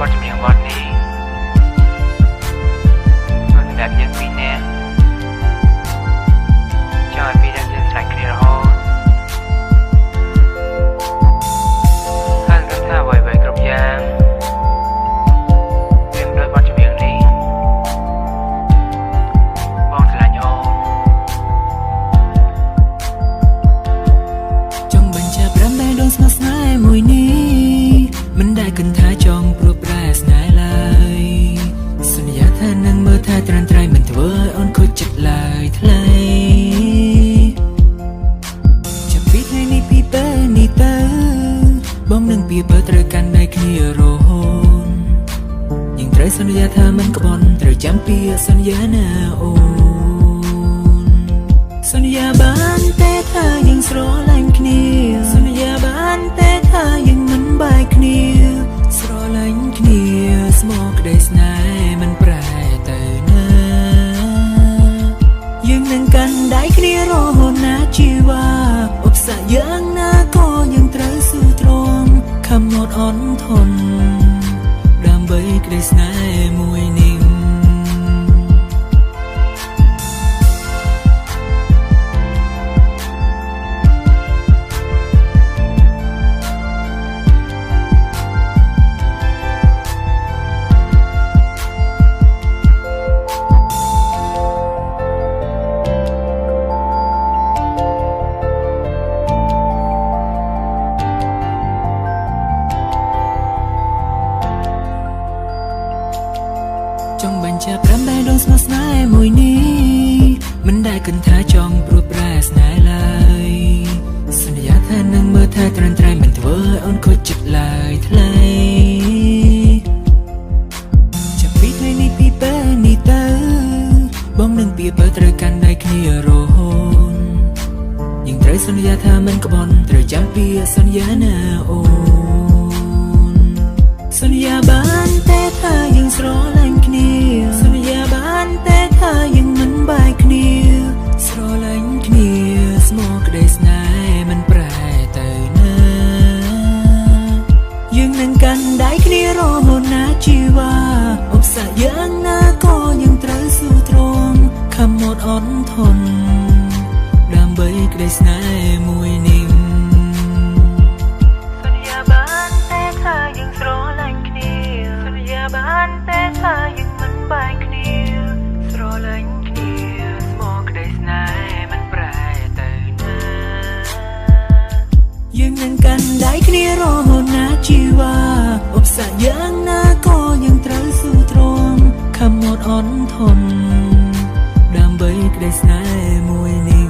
บทចម្រៀងបទនេះគឺសម្រាប់យើងពីរនាក់ចង់ឲ្យពីរនាក់យើងស្រែកគ្នារហូតហើយគិតថាអ្វីៗគ្រប់យ៉ាងវាមិនដូចបទចម្រៀងនេះបងស្រឡាញ់អូនចង់បញ្ជាក់ប្រាំតែដងស្មោះស្នេហ៍មួយនេះមិនដែលគិតថាចង់ព្រួយប្រែស្នេហ៍ឡើយសន្យាថានឹងមើលថាត្រាំត្រៃមិនធ្វើឲ្យអូនខូចចិត្តឡើយថ្លៃចាំពីថ្ងៃនេះពីពេលនេះទៅបងនឹងពីបើត្រូវកាន់ដៃគ្នារហូតយើងត្រូវសន្យាថាមិនក្បត់ត្រូវចាំពីសន្យាណាអូនសន្យាបានតែថាយើងស្រឡាញ់គ្នាសន្យាបានតែថាយើងមិនបែកគ្នាស្រឡាញ់គ្នាស្មោះក្តីស្នេហ៍មិនប្រែទៅណាយើងនឹងកាន់ដៃគ្នារហូតណាជីវ៉ាឧបសគ្គយ៉ាងណាក៏យើងត្រូវស៊ូទ្រាំខំអត់អន់ធន់ដើម្បីក្តីស្នេហ៍មួយនេះចង់បញ្ជាក់ប្រាំតែដងស្មោះស្នេហ៍មួយនេះមិនដែលគិតថាចង់ព្រួយប្រែស្នេហ៍ឡើយសន្យាថានឹងមើលថាត្រាំត្រៃមិនធ្វើឲ្យអូនខូចចិត្តឡើយថ្លៃចាំពីថ្ងៃនេះពីពេលនេះទៅបងនឹងពីបើត្រូវកាន់ដៃគ្នារហូតយើងត្រូវសន្យាថាមិនក្បត់ត្រូវចាំពីសន្យាណាអូនសន្យាបានតែថាយើងស្រឡាញ់គ្នាសន្យាបានតែថាយើងមិនបែកគ្នាស្រឡាញ់គ្នាស្មោះក្តីស្នេហ៍មិនប្រែទៅណាយើងនឹងកាន់ដៃគ្នារហូតណាជីវ៉ាឧបសគ្គយ៉ាងណាក៏យើងត្រូវស៊ូទ្រាំខំអត់អន់ធន់ដើម្បីក្តីស្នេហ៍មួយនេះសន្យាបានតែថាយើងស្រឡាញ់គ្នាសន្យាបានតែថាយើងមិនបែកគ្នាស្រឡាញ់គ្នាស្មោះក្តីស្នេហ៍មិនប្រែទៅណាយើងនឹងកាន់ដៃគ្នារហូតណាជីវ៉ាឧបសគ្គយ៉ាងណាក៏យើងត្រូវស៊ូទ្រាំខំអត់អន់ធន់ដើម្បីក្តីស្នេហ៍មួយនេះ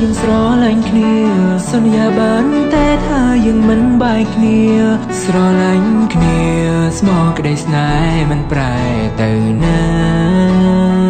យើងស្រឡាញ់គ្នាសន្យាបានតែថាយើងមិនបែកគ្នាស្រឡាញ់គ្នាស្មោះក្តីស្នេហ៍មិនប្រែទៅណា